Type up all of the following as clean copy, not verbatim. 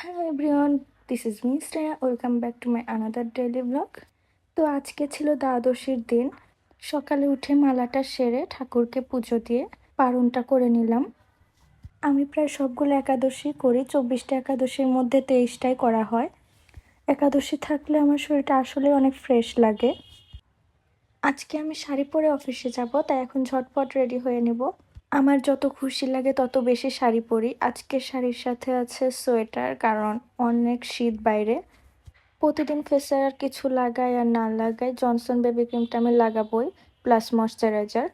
Hello everyone, this is me Shreya. Welcome back to my another daily blog. তো আজকে ছিল দ্বাদশীর দিন। সকালে উঠে মালাটা সেরে ঠাকুরকে পুজো দিয়ে পারণটা করে নিলাম। আমি প্রায় সবগুলো একাদশী করি। 24টা একাদশীর মধ্যে 23টাই করা হয়। একাদশী থাকলে আমার শরীরটা আসলে অনেক ফ্রেশ লাগে। আজকে আমি শাড়ি পরে অফিসে যাব, তাই এখন ঝটপট রেডি হয়ে নেব। আমার যত খুশি লাগে তত বেশি শাড়ি পরি। আজকের শাড়ির সাথে আছে সোয়েটার, কারণ অনেক শীত বাইরে। প্রতিদিন ফেসে আর কিছু লাগাই আর না লাগাই, জনসন বেবি ক্রিমটা আমি লাগাবোই, প্লাস ময়শ্চারাইজার।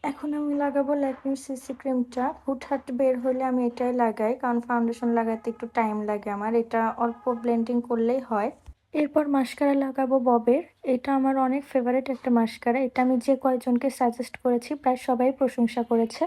এখন আমি লাগাবো ল্যাকমির সিসি ক্রিমটা। হুটহাট বের হলে আমি এটাই লাগাই, কারণ ফাউন্ডেশন লাগাতে একটু টাইম লাগে আমার। এটা অল্প ব্লেন্ডিং করলেই হয়। এরপর মাস্কারা লাগাবো ববের। এটা আমার অনেক ফেভারিট একটা মাস্কারা। এটা আমি যে কয়েকজনকে সাজেস্ট করেছি প্রায় সবাই প্রশংসা করেছে।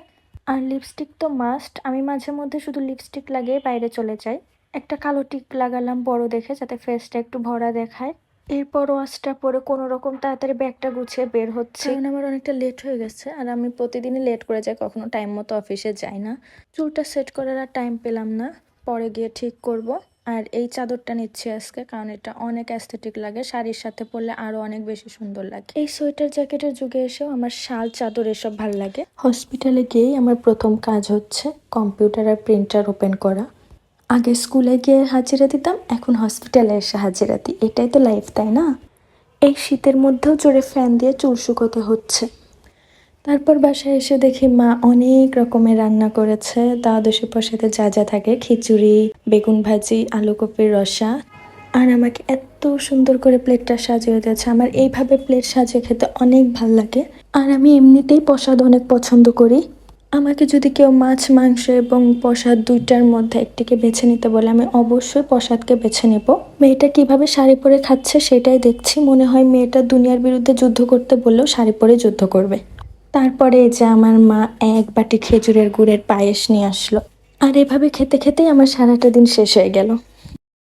আর লিপস্টিক তো মাস্ট। আমি মাঝে মধ্যে শুধু লিপস্টিক লাগিয়ে বাইরে চলে যাই। একটা কালো টিক লাগালাম বড় দেখে, যাতে ফেসটা একটু ভরা দেখায়। এরপর ওয়াশটা পরে কোনো রকম তাড়াতাড়ি ব্যাগটা গুছিয়ে বের হচ্ছে, কারণ আমার অনেকটা লেট হয়ে গেছে। আর আমি প্রতিদিনই লেট করে যাই, কখনো টাইম মতো অফিসে যাই না। চুলটা সেট করার আর টাইম পেলাম না, পরে গিয়ে ঠিক করব। আর এই চাদরটা নিচ্ছি আজকে, কারণ এটা অনেক অ্যাস্থেটিক লাগে, শাড়ির সাথে পরলে আরো অনেক বেশি সুন্দর লাগে। এই সোয়েটার জ্যাকেটের যুগে এসেও আমার শাল চাদর এসব ভাল লাগে। হসপিটালে গিয়েই আমার প্রথম কাজ হচ্ছে কম্পিউটার আর প্রিন্টার ওপেন করা। আগে স্কুলে গিয়ে হাজিরা দিতাম, এখন হসপিটালে এসে হাজিরা দিই। এটাই তো লাইফ, তাই না? এই শীতের মধ্যেও জোরে ফ্যান দিয়ে চুল শুকোতে হচ্ছে। তারপর বাসায় এসে দেখি মা অনেক রকমের রান্না করেছে। দ্বাদশী প্রসাদে যা যা থাকে, খিচুড়ি, বেগুন ভাজি, আলু কপির রসা। আর আমাকে এত সুন্দর করে প্লেটটা সাজিয়ে দিয়েছে। আমার এইভাবে প্লেট সাজিয়ে খেতে অনেক ভাল লাগে। আর আমি এমনিতেই প্রসাদ অনেক পছন্দ করি। আমাকে যদি কেউ মাছ, মাংস এবং প্রসাদ দুইটার মধ্যে একটিকে বেছে নিতে বলে, আমি অবশ্যই প্রসাদকে বেছে নেব। মেয়েটা কিভাবে শাড়ি পরে খাচ্ছে সেটাই দেখছি। মনে হয় মেয়েটা দুনিয়ার বিরুদ্ধে যুদ্ধ করতে বললেও শাড়ি পরে যুদ্ধ করবে। তারপরে এই যে আমার মা এক বাটি খেজুরের গুড়ের পায়েস নিয়ে আসলো। আর এভাবে খেতে খেতেই আমার সারাটা দিন শেষ হয়ে গেল।